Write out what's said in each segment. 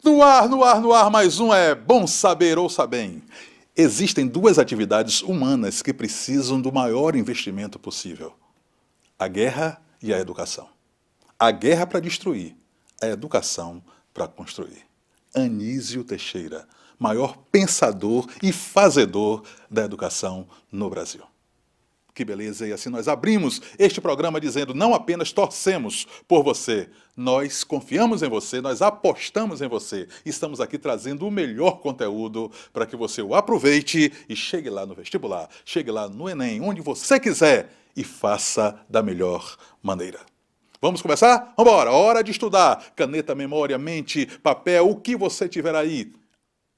No ar, no ar, no ar, mais um é Bom Saber, ouça bem. Existem duas atividades humanas que precisam do maior investimento possível: a guerra e a educação. A guerra para destruir, a educação para construir. Anísio Teixeira, maior pensador e fazedor da educação no Brasil. Que beleza, e assim nós abrimos este programa dizendo: não apenas torcemos por você, nós confiamos em você, nós apostamos em você. Estamos aqui trazendo o melhor conteúdo para que você o aproveite e chegue lá no vestibular, chegue lá no Enem, onde você quiser e faça da melhor maneira. Vamos começar? Vamos embora, hora de estudar. Caneta, memória, mente, papel, o que você tiver aí.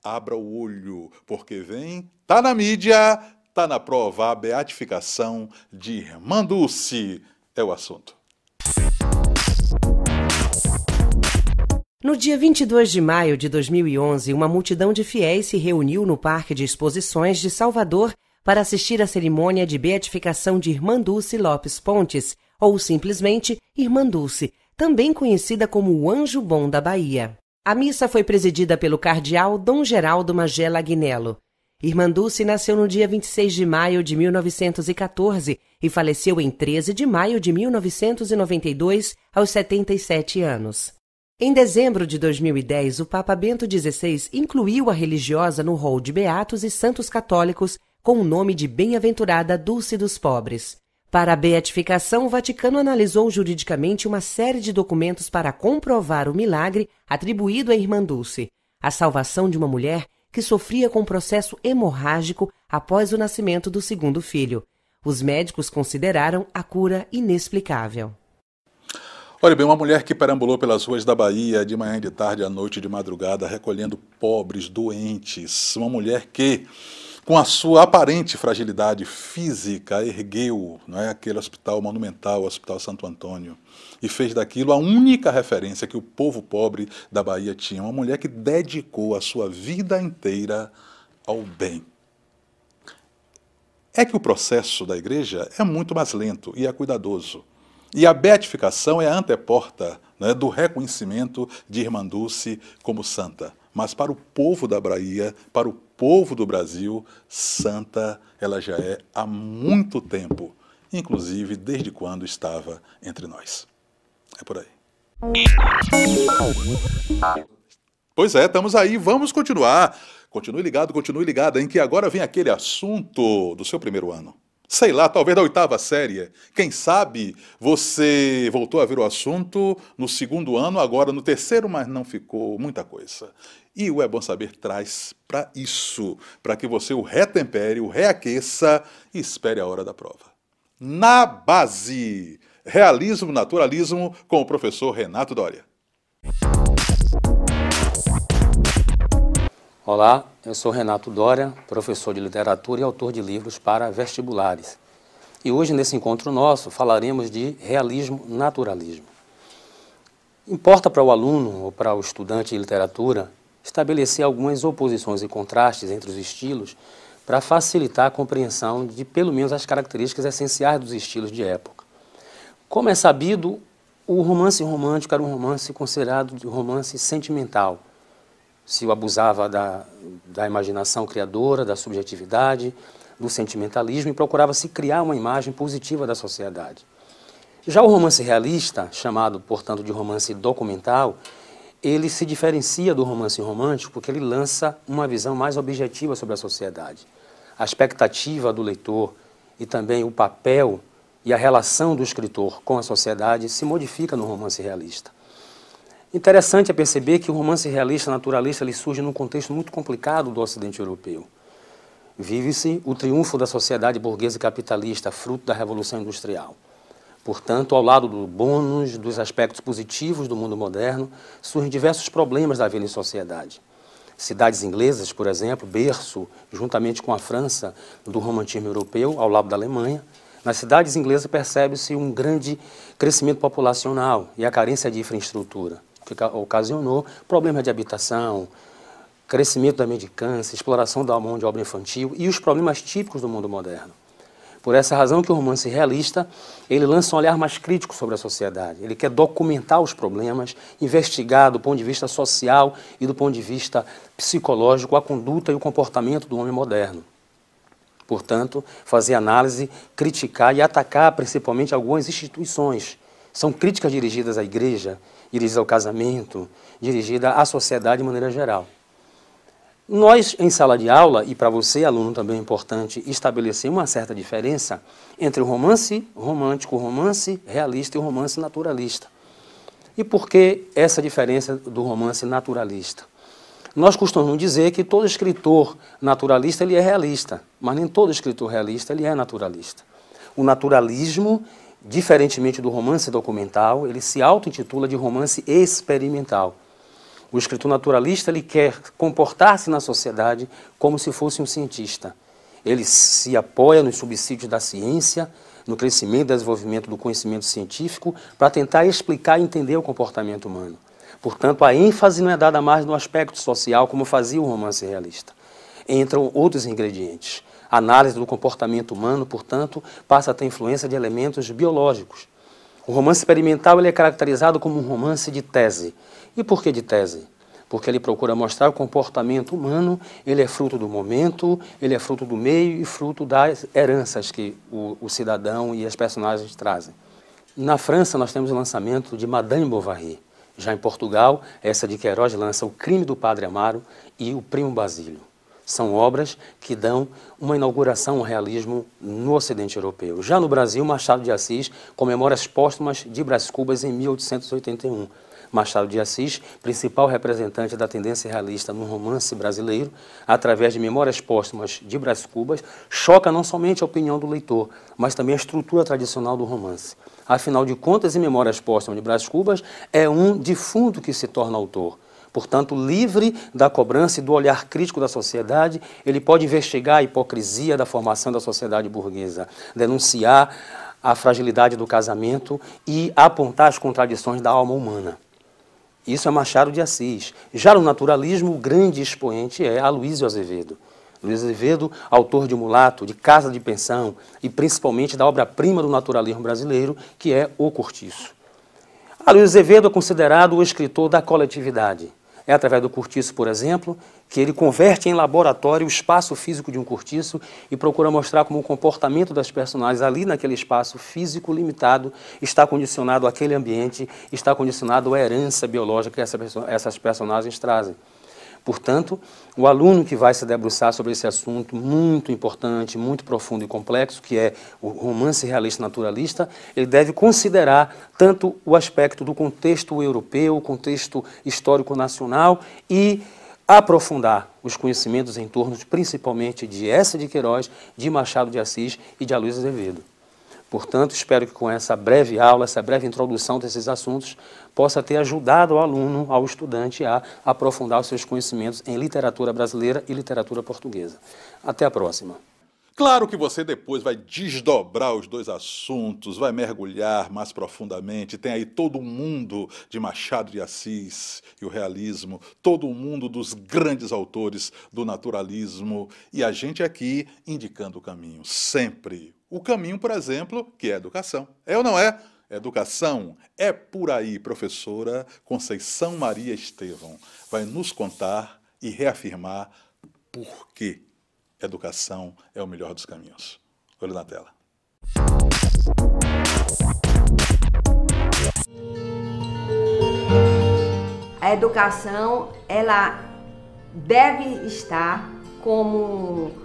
Abra o olho, porque vem, tá na mídia, tá na prova. A beatificação de Irmã Dulce é o assunto. No dia 22 de maio de 2011, uma multidão de fiéis se reuniu no Parque de Exposições de Salvador para assistir à cerimônia de beatificação de Irmã Dulce Lopes Pontes, ou simplesmente Irmã Dulce, também conhecida como o Anjo Bom da Bahia. A missa foi presidida pelo cardeal Dom Geraldo Magela Agnello. Irmã Dulce nasceu no dia 26 de maio de 1914 e faleceu em 13 de maio de 1992, aos 77 anos. Em dezembro de 2010, o Papa Bento XVI incluiu a religiosa no rol de beatos e santos católicos com o nome de Bem-aventurada Dulce dos Pobres. Para a beatificação, o Vaticano analisou juridicamente uma série de documentos para comprovar o milagre atribuído à Irmã Dulce, a salvação de uma mulher que sofria com um processo hemorrágico após o nascimento do segundo filho. Os médicos consideraram a cura inexplicável. Olha bem, uma mulher que perambulou pelas ruas da Bahia de manhã, de tarde, à noite, de madrugada, recolhendo pobres, doentes. Uma mulher que, com a sua aparente fragilidade física, ergueu, não é, aquele hospital monumental, o Hospital Santo Antônio, e fez daquilo a única referência que o povo pobre da Bahia tinha. Uma mulher que dedicou a sua vida inteira ao bem. É que o processo da igreja é muito mais lento e é cuidadoso. E a beatificação é a anteporta, né, do reconhecimento de Irmã Dulce como santa. Mas para o povo da Bahia, para o povo do Brasil, santa ela já é há muito tempo, inclusive desde quando estava entre nós. É por aí. Pois é, estamos aí, vamos continuar. Continue ligado, em que agora vem aquele assunto do seu primeiro ano. Sei lá, talvez da 8ª série. Quem sabe você voltou a ver o assunto no segundo ano, agora no terceiro, mas não ficou muita coisa. E o É Bom Saber traz para isso, para que você o retempere, o reaqueça e espere a hora da prova. Na base, realismo, naturalismo, com o professor Renato Doria. Olá, eu sou Renato Doria, professor de literatura e autor de livros para vestibulares. E hoje, nesse encontro nosso, falaremos de realismo-naturalismo. Importa para o aluno ou para o estudante de literatura estabelecer algumas oposições e contrastes entre os estilos para facilitar a compreensão de, pelo menos, as características essenciais dos estilos de época. Como é sabido, o romance romântico era um romance considerado de romance sentimental. Se abusava da imaginação criadora, da subjetividade, do sentimentalismo e procurava-se criar uma imagem positiva da sociedade. Já o romance realista, chamado, portanto, de romance documental, ele se diferencia do romance romântico porque ele lança uma visão mais objetiva sobre a sociedade. A expectativa do leitor e também o papel e a relação do escritor com a sociedade se modifica no romance realista. Interessante é perceber que o romance realista naturalista ele surge num contexto muito complicado do Ocidente europeu. Vive-se o triunfo da sociedade burguesa e capitalista, fruto da Revolução Industrial. Portanto, ao lado do bônus, dos aspectos positivos do mundo moderno, surgem diversos problemas da vida em sociedade. Cidades inglesas, por exemplo, berço, juntamente com a França, do romantismo europeu, ao lado da Alemanha. Nas cidades inglesas percebe-se um grande crescimento populacional e a carência de infraestrutura, que ocasionou problemas de habitação, crescimento da mendicância, exploração da mão de obra infantil e os problemas típicos do mundo moderno. Por essa razão que o romance realista, ele lança um olhar mais crítico sobre a sociedade. Ele quer documentar os problemas, investigar do ponto de vista social e do ponto de vista psicológico a conduta e o comportamento do homem moderno. Portanto, fazer análise, criticar e atacar principalmente algumas instituições. São críticas dirigidas à igreja, dirigidas ao casamento, dirigidas à sociedade de maneira geral. Nós, em sala de aula, e para você, aluno, também é importante estabelecer uma certa diferença entre o romance romântico, o romance realista e o romance naturalista. E por que essa diferença do romance naturalista? Nós costumamos dizer que todo escritor naturalista ele é realista, mas nem todo escritor realista ele é naturalista. O naturalismo, diferentemente do romance documental, ele se auto-intitula de romance experimental. O escritor naturalista ele quer comportar-se na sociedade como se fosse um cientista. Ele se apoia nos subsídios da ciência, no crescimento e desenvolvimento do conhecimento científico, para tentar explicar e entender o comportamento humano. Portanto, a ênfase não é dada mais no aspecto social, como fazia o romance realista. Entram outros ingredientes. A análise do comportamento humano, portanto, passa a ter influência de elementos biológicos. O romance experimental ele é caracterizado como um romance de tese. E por que de tese? Porque ele procura mostrar o comportamento humano, ele é fruto do momento, ele é fruto do meio e fruto das heranças que o cidadão e as personagens trazem. Na França, nós temos o lançamento de Madame Bovary. Já em Portugal, essa de Queiroz lança O Crime do Padre Amaro e O Primo Basílio. São obras que dão uma inauguração ao realismo no Ocidente Europeu. Já no Brasil, Machado de Assis, com Memórias Póstumas de Brás Cubas em 1881. Machado de Assis, principal representante da tendência realista no romance brasileiro, através de Memórias Póstumas de Brás Cubas, choca não somente a opinião do leitor, mas também a estrutura tradicional do romance. Afinal de contas, em Memórias Póstumas de Brás Cubas, é um defunto que se torna autor. Portanto, livre da cobrança e do olhar crítico da sociedade, ele pode investigar a hipocrisia da formação da sociedade burguesa, denunciar a fragilidade do casamento e apontar as contradições da alma humana. Isso é Machado de Assis. Já no naturalismo, o grande expoente é Aloysio Azevedo. Aloysio Azevedo, autor de Mulato, de Casa de Pensão e principalmente da obra-prima do naturalismo brasileiro, que é O Cortiço. Aloysio Azevedo é considerado o escritor da coletividade. É através do cortiço, por exemplo, que ele converte em laboratório o espaço físico de um cortiço e procura mostrar como o comportamento das personagens ali naquele espaço físico limitado está condicionado àquele ambiente, está condicionado à herança biológica que essas personagens trazem. Portanto, o aluno que vai se debruçar sobre esse assunto muito importante, muito profundo e complexo, que é o romance realista naturalista, ele deve considerar tanto o aspecto do contexto europeu, o contexto histórico nacional e aprofundar os conhecimentos em torno, principalmente de Eça de Queiroz, de Machado de Assis e de Aloysio Azevedo. Portanto, espero que com essa breve aula, essa breve introdução desses assuntos, possa ter ajudado o aluno, ao estudante, a aprofundar os seus conhecimentos em literatura brasileira e literatura portuguesa. Até a próxima. Claro que você depois vai desdobrar os dois assuntos, vai mergulhar mais profundamente. Tem aí todo o mundo de Machado de Assis e o realismo, todo o mundo dos grandes autores do naturalismo e a gente aqui indicando o caminho, sempre. O caminho, por exemplo, que é a educação. É ou não é? Educação é por aí. Professora Conceição Maria Estevão vai nos contar e reafirmar por que educação é o melhor dos caminhos. Olho na tela. A educação, ela deve estar como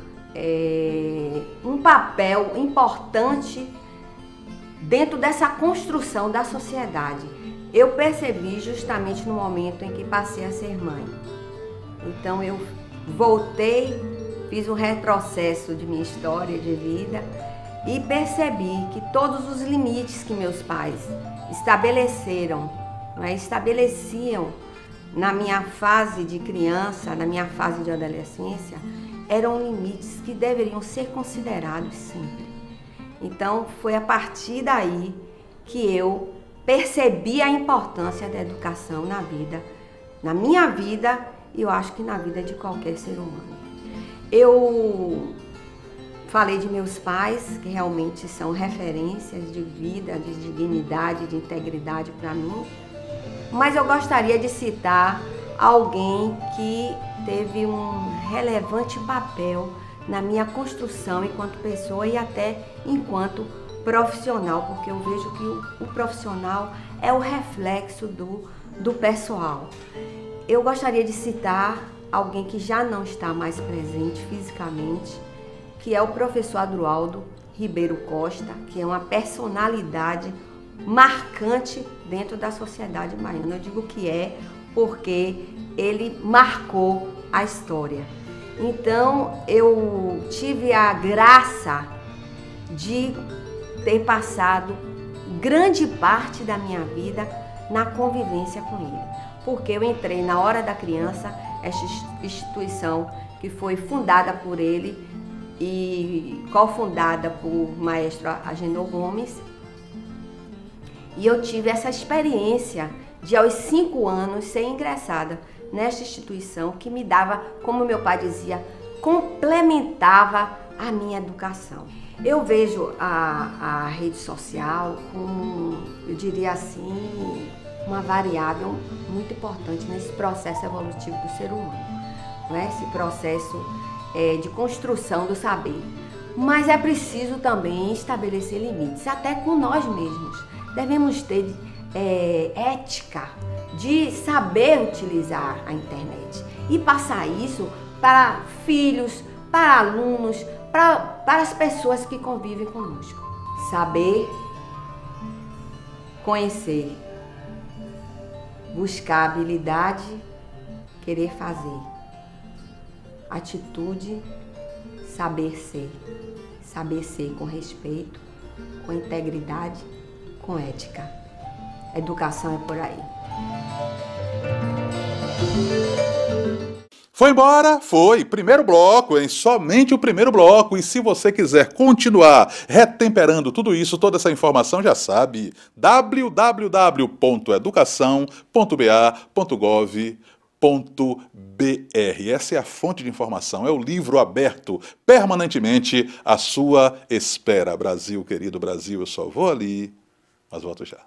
um papel importante dentro dessa construção da sociedade. Eu percebi justamente no momento em que passei a ser mãe. Então eu voltei, fiz um retrocesso de minha história de vida e percebi que todos os limites que meus pais estabeleciam na minha fase de criança, na minha fase de adolescência, eram limites que deveriam ser considerados sempre. Então, foi a partir daí que eu percebi a importância da educação na vida, na minha vida e eu acho que na vida de qualquer ser humano. Eu Falei de meus pais, que realmente são referências de vida, de dignidade, de integridade para mim. Mas eu gostaria de citar alguém que teve um relevante papel na minha construção enquanto pessoa e até enquanto profissional, porque eu vejo que o profissional é o reflexo do pessoal. Eu gostaria de citar alguém que já não está mais presente fisicamente, que é o professor Adroaldo Ribeiro Costa, que é uma personalidade marcante dentro da sociedade baiana. Eu digo que é porque ele marcou a história. Então, eu tive a graça de ter passado grande parte da minha vida na convivência com ele. Porque eu entrei na Hora da Criança, esta instituição que foi fundada por ele e cofundada por maestro Agenor Gomes. E eu tive essa experiência de, aos 5 anos, ser ingressada nesta instituição que me dava, como meu pai dizia, complementava a minha educação. Eu vejo a rede social como, eu diria assim, uma variável muito importante nesse processo evolutivo do ser humano, né? Esse processo de construção do saber. Mas é preciso também estabelecer limites, até com nós mesmos. Devemos ter ética de saber utilizar a internet e passar isso para filhos, para alunos, para as pessoas que convivem conosco. Saber, conhecer, buscar habilidade, querer fazer. Atitude, saber ser com respeito, com integridade, com ética. Educação é por aí. Foi embora? Foi. Primeiro bloco, hein? Somente o primeiro bloco. E se você quiser continuar retemperando tudo isso, toda essa informação, já sabe, www.educação.ba.gov.br. Essa é a fonte de informação, é o livro aberto permanentemente à sua espera. Brasil, querido Brasil, eu só vou ali, mas volto já.